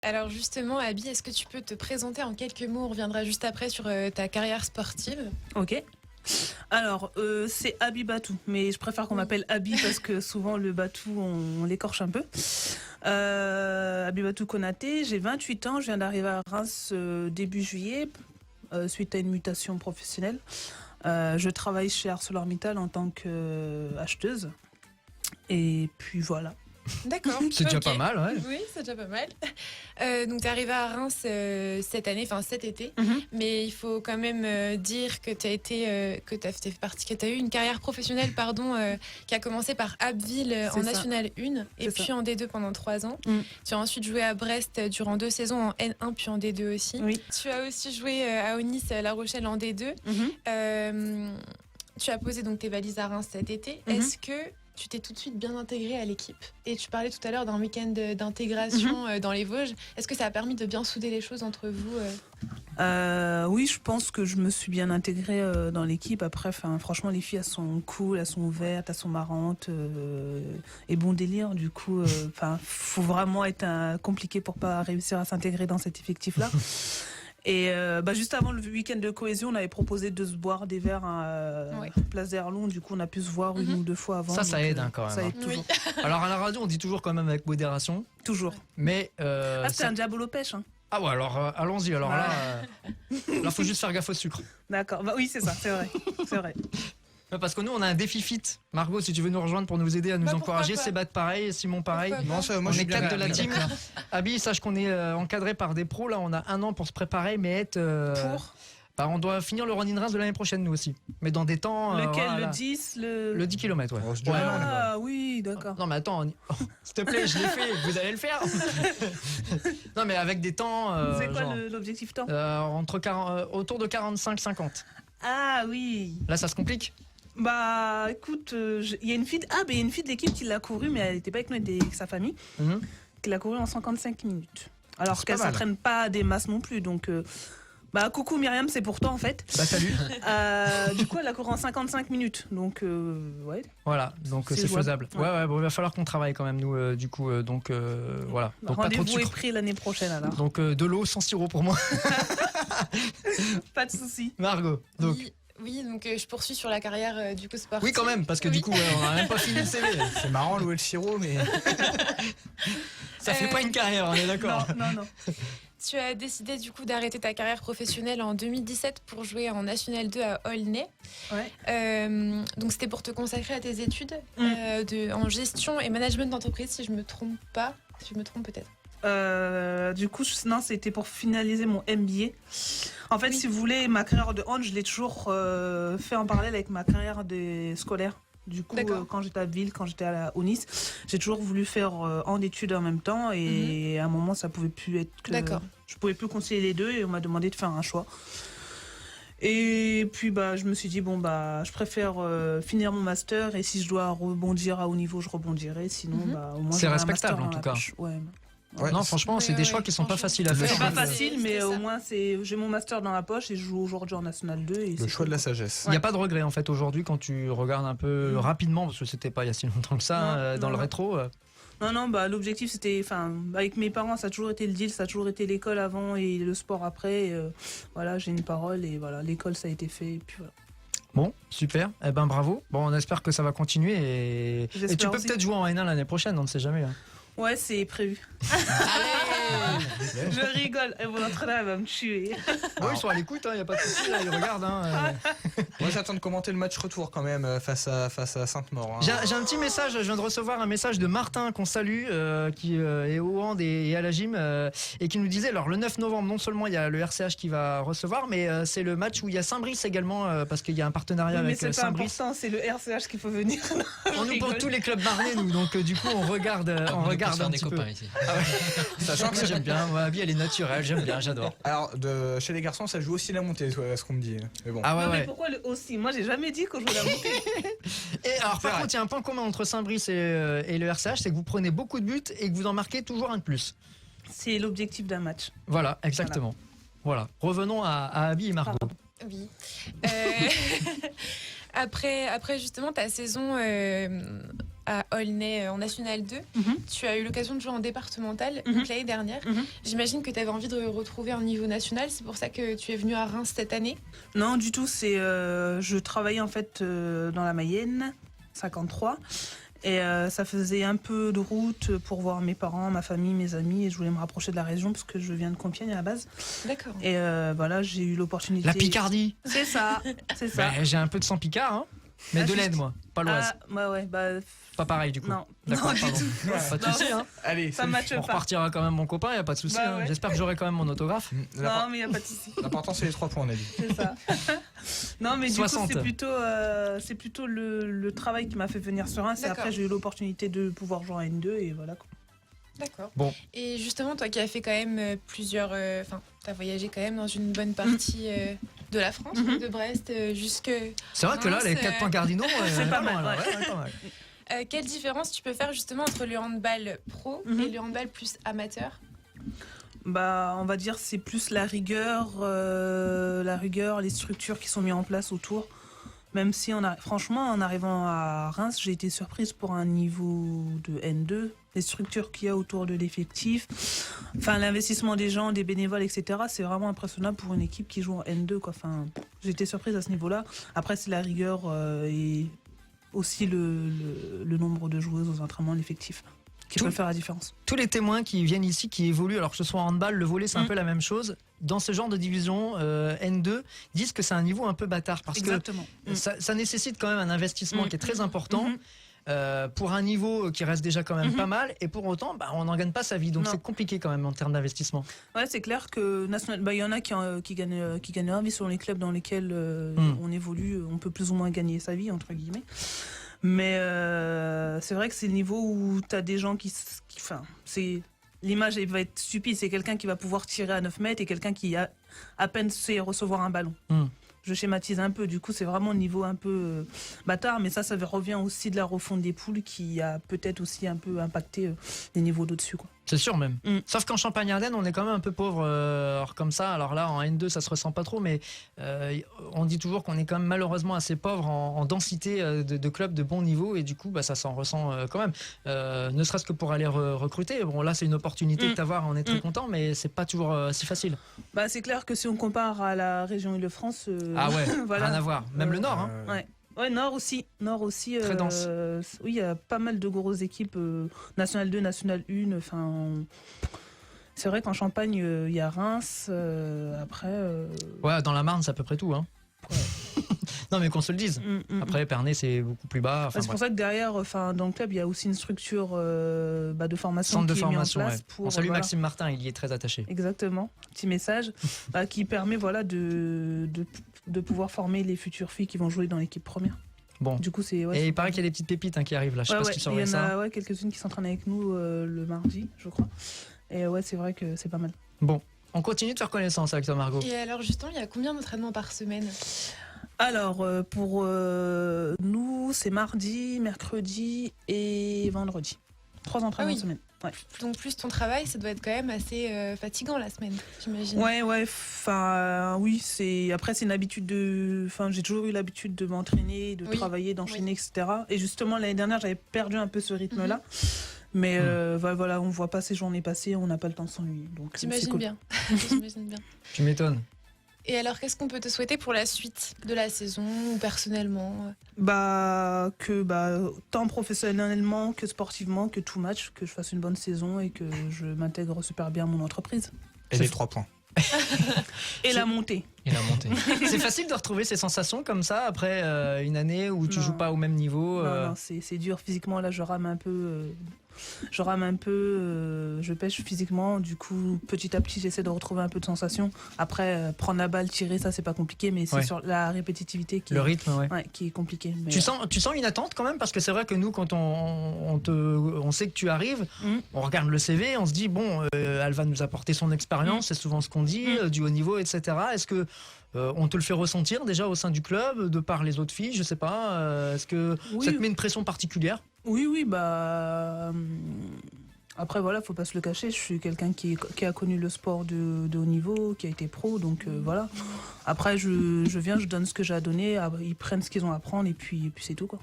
Alors justement, Abby, est-ce que tu peux te présenter en quelques mots? On reviendra juste après sur ta carrière sportive. Ok. Alors, c'est Abby Batou, mais je préfère qu'on m'appelle Abby parce que souvent le Batou, on l'écorche un peu. Abby Batou Konaté, j'ai 28 ans, je viens d'arriver à Reims début juillet, suite à une mutation professionnelle. Je travaille chez ArcelorMittal en tant qu'acheteuse. Et puis voilà. D'accord. C'est déjà pas mal, ouais. Oui, c'est déjà pas mal. Donc, tu es arrivé à Reims cette année, enfin cet été. Mais il faut quand même dire que tu as eu une carrière professionnelle qui a commencé par Abbeville en National 1 et puis en D2 pendant 3 ans. Tu as ensuite joué à Brest durant 2 saisons en N1 puis en D2 aussi. Oui. Tu as aussi joué à Aunis, La Rochelle en D2. Tu as posé donc tes valises à Reims cet été. Est-ce que tu t'es tout de suite bien intégré à l'équipe? Et tu parlais tout à l'heure d'un week-end d'intégration dans les Vosges. Est-ce que ça a permis de bien souder les choses entre vous Oui, je pense que je me suis bien intégrée dans l'équipe. Après, franchement, les filles, elles sont cool, elles sont ouvertes, elles sont marrantes et bon délire. Du coup, faut vraiment être compliqué pour pas réussir à s'intégrer dans cet effectif-là. Et juste avant le week-end de cohésion, on avait proposé de se boire des verres à Place d'Erlon. Du coup, on a pu se voir 1 ou 2 fois avant. Ça aide quand même. Ça aide toujours. Alors à la radio, on dit toujours quand même avec modération. Toujours. Mais c'est un diable aux pêches. Hein. Ah ouais, alors allons-y. Alors là, faut juste faire gaffe au sucre. D'accord. Oui, c'est ça, c'est vrai. C'est vrai. Parce que nous, on a un défi fit. Margot, si tu veux nous rejoindre pour nous aider à nous encourager, Sébastien pareil, Simon pareil. Moi, on je est suis 4 de la bien, team. Abby, sache qu'on est encadré par des pros. Là, on a 1 an pour se préparer, mais être. On doit finir le running Reims de l'année prochaine, nous aussi. Mais dans des temps. Lequel, le 10 Le 10 km, ouais. Oui, d'accord. Non, mais attends, s'il te plaît, je l'ai fait, vous allez le faire. Non, mais avec des temps. C'est quoi l'objectif temps autour de 45-50. Ah oui. Là, ça se complique. Bah écoute, il y a une fille de l'équipe qui l'a couru, mais elle n'était pas avec nous, elle était avec sa famille, qui l'a couru en 55 minutes. Alors qu'elle s'entraîne pas des masses non plus, donc coucou Myriam, c'est pour toi en fait. Bah salut. Du coup elle a couru en 55 minutes, donc ouais. Voilà, donc c'est faisable. Ouais, bon, il va falloir qu'on travaille quand même nous, voilà. Donc rendez-vous est pris l'année prochaine alors. Donc de l'eau sans sirop pour moi. Pas de souci. Margot, donc. Oui, donc je poursuis sur la carrière du coup sportive. Oui, quand même, parce que du coup, on n'a même pas fini le CV. C'est marrant, louer le sirop, mais. Ça fait pas une carrière, on est d'accord. Non. Tu as décidé du coup d'arrêter ta carrière professionnelle en 2017 pour jouer en National 2 à Aulnay. Ouais. Donc c'était pour te consacrer à tes études en gestion et management d'entreprise, si je me trompe pas. Si je me trompe peut-être. Du coup, non, c'était pour finaliser mon MBA. En fait, si vous voulez, ma carrière de hand, je l'ai toujours fait en parallèle avec ma carrière de scolaire. Du coup, quand j'étais à Ville, quand j'étais à Aunis, j'ai toujours voulu faire hand études en même temps. Et à un moment, ça pouvait plus être que... Je pouvais plus concilier les deux et on m'a demandé de faire un choix. Et puis, je me suis dit, je préfère finir mon master et si je dois rebondir à haut niveau, je rebondirai. Sinon, au moins, c'est respectable en tout cas. Ouais, non, franchement, c'est des choix qui sont pas faciles à faire. C'est pas facile, mais au moins, j'ai mon master dans la poche et je joue aujourd'hui en National 2. Et le choix de la sagesse. Il n'y a pas de regret en fait aujourd'hui quand tu regardes un peu rapidement, parce que c'était pas il y a si longtemps que ça, le rétro. Non, l'objectif c'était, avec mes parents, ça a toujours été le deal, ça a toujours été l'école avant et le sport après. Voilà, j'ai une parole et voilà, l'école ça a été fait. Et puis voilà. Bon, super, bravo. Bon, on espère que ça va continuer et tu peux peut-être jouer en N1 l'année prochaine, on ne sait jamais. Hein. Ouais, c'est prévu. Je rigole. Et mon entraîneur, elle va me tuer. Oui, ils sont à l'écoute, il n'y a pas de souci, ils regardent. Moi, j'attends de commenter le match retour quand même face à Sainte-Maure. J'ai un petit message, je viens de recevoir un message de Martin qu'on salue, qui est au hand et à la gym, et qui nous disait, alors le 9 novembre, non seulement il y a le RCH qui va recevoir, mais c'est le match où il y a Saint-Brice également, parce qu'il y a un partenariat avec Saint-Brice. Mais c'est pas important, c'est le RCH qu'il faut venir. On nous pour tous les clubs marnais, nous, donc du coup on regarde un des petit copains peu. ici. Sachant que j'aime bien, ma vie elle est naturelle, j'aime bien, j'adore. Alors chez les garçons ça joue aussi la montée, ce qu'on me dit. Mais bon. Mais pourquoi le aussi? Moi j'ai jamais dit qu'on jouait la montée. Et alors par contre il y a un point commun entre Saint-Brice et le RCH, c'est que vous prenez beaucoup de buts et que vous en marquez toujours un de plus. C'est l'objectif d'un match. Voilà, exactement. Voilà. Revenons à Abby et Margot. Oui. Après justement ta saison à Aulnay en National 2. Tu as eu l'occasion de jouer en départemental donc l'année dernière. J'imagine que tu avais envie de retrouver un niveau national. C'est pour ça que tu es venu à Reims cette année? Non, du tout. Je travaillais en fait dans la Mayenne, 53. Et ça faisait un peu de route pour voir mes parents, ma famille, mes amis. Et je voulais me rapprocher de la région parce que je viens de Compiègne à la base. D'accord. Et voilà, j'ai eu l'opportunité. La Picardie. C'est ça, c'est ça. Bah, j'ai un peu de sang picard, hein. Mais de l'aide, moi, pas l'Oise. Ouais, Pas pareil, du coup. Non, D'accord, non, du pardon. tout. Pas de souci, hein. Allez, Ça matche On pas. repartira quand même mon copain, y a pas de souci. Bah hein. ouais. J'espère que j'aurai quand même mon autographe. Non, mais il n'y a pas de souci. L'important, c'est les 3 points, on a dit. C'est ça. Non, mais 60. du coup, c'est plutôt le travail qui m'a fait venir sur Reims. Et D'accord. après, j'ai eu l'opportunité de pouvoir jouer en N2 et voilà. Quoi. D'accord. Bon. Et justement, toi qui as fait quand même plusieurs... Enfin, tu as voyagé quand même dans une bonne partie de la France, de Brest jusque... C'est vrai que là, les 4 points cardinaux, C'est pas mal, là, ouais. pas mal. Quelle différence tu peux faire justement entre le handball pro et le handball plus amateur? Bah, on va dire c'est plus la rigueur, les structures qui sont mises en place autour. Même si franchement, en arrivant à Reims, j'ai été surprise pour un niveau de N2. Les structures qu'il y a autour de l'effectif, enfin l'investissement des gens, des bénévoles, etc. C'est vraiment impressionnant pour une équipe qui joue en N2, quoi. Enfin, j'ai été surprise à ce niveau-là. Après, c'est la rigueur et aussi le nombre de joueuses aux entraînements, l'effectif, qui peut faire la différence. Tous les témoins qui viennent ici, qui évoluent, alors que ce soit en handball, le volley, c'est un peu la même chose. Dans ce genre de division N2, disent que c'est un niveau un peu bâtard parce Exactement. que ça nécessite quand même un investissement qui est très important. Pour un niveau qui reste déjà quand même pas mal, et pour autant, on n'en gagne pas sa vie, donc c'est compliqué quand même en termes d'investissement. Ouais, c'est clair que il y en a qui gagnent leur vie selon les clubs dans lesquels on évolue, on peut plus ou moins gagner sa vie, entre guillemets. Mais c'est vrai que c'est le niveau où tu as des gens l'image elle va être stupide, c'est quelqu'un qui va pouvoir tirer à 9 mètres et quelqu'un qui à peine sait recevoir un ballon. Je schématise un peu, du coup c'est vraiment le niveau un peu bâtard, mais ça revient aussi de la refonte des poules qui a peut-être aussi un peu impacté les niveaux d'au-dessus, quoi. C'est sûr même. Sauf qu'en Champagne-Ardenne, on est quand même un peu pauvre alors comme ça. Alors là, en N2, ça se ressent pas trop, mais on dit toujours qu'on est quand même malheureusement assez pauvre en densité de clubs de bon niveau, et du coup, ça s'en ressent quand même. Ne serait-ce que pour aller recruter. Bon, là, c'est une opportunité que t'avoir, on est très content, mais c'est pas toujours si facile. Bah, c'est clair que si on compare à la région Île-de-France, Ah ouais, voilà. rien à voir. Même le Nord, hein. Ouais. Ouais, Nord aussi. Très dense. Oui, il y a pas mal de grosses équipes, National 2, National 1. Enfin, c'est vrai qu'en Champagne, il y a Reims. Après. Ouais, dans la Marne, c'est à peu près tout, hein. Ouais. Non, mais qu'on se le dise. Après, Pernay, c'est beaucoup plus bas. C'est pour ça que derrière, dans le club, il y a aussi une structure de formation Centre de qui est mise en formation, place. ouais. Pour, On salue voilà. Maxime Martin, il y est très attaché. Exactement, petit message qui permet de pouvoir former les futures filles qui vont jouer dans l'équipe première. Bon. Du coup, et il paraît qu'il y a des petites pépites qui arrivent là. Je sais pas si tu surveilles ça. Il y en a quelques-unes qui s'entraînent avec nous le mardi, je crois. Et ouais, c'est vrai que c'est pas mal. Bon, on continue de faire connaissance avec toi, Margot. Et alors justement, il y a combien d'entraînements par semaine? Alors, pour nous, c'est mardi, mercredi et vendredi. 3 entraînements par semaine. Ouais. Donc plus ton travail, ça doit être quand même assez fatigant la semaine, j'imagine. Ouais, oui, après c'est une habitude j'ai toujours eu l'habitude de m'entraîner, de travailler, d'enchaîner, etc. Et justement l'année dernière, j'avais perdu un peu ce rythme-là. Mais voilà, on voit pas ces journées passer, on n'a pas le temps de s'ennuyer. Donc j'imagine cool. bien. J'imagine bien. Tu m'étonnes. Et alors, qu'est-ce qu'on peut te souhaiter pour la suite de la saison ou personnellement? Tant professionnellement que sportivement, que tout match, que je fasse une bonne saison et que je m'intègre super bien à mon entreprise. Et les 3 points. Et la montée. C'est facile de retrouver ces sensations comme ça après une année où tu joues pas au même niveau. Non, c'est dur physiquement. Là, je rame un peu. Je pêche physiquement, du coup petit à petit j'essaie de retrouver un peu de sensation. Après prendre la balle, tirer, ça c'est pas compliqué, mais c'est sur la répétitivité qui qui est compliqué. Mais tu sens une attente quand même, parce que c'est vrai que nous quand on sait que tu arrives, on regarde le CV, on se dit bon, elle va nous apporter son expérience, c'est souvent ce qu'on dit, du haut niveau, etc. Est-ce que on te le fait ressentir déjà au sein du club, de par les autres filles, je sais pas, est-ce que ça te met une pression particulière? Oui, après voilà, faut pas se le cacher, je suis quelqu'un qui a connu le sport de haut niveau, qui a été pro, donc voilà. Après je viens, je donne ce que j'ai à donner, ils prennent ce qu'ils ont à prendre et puis c'est tout, quoi.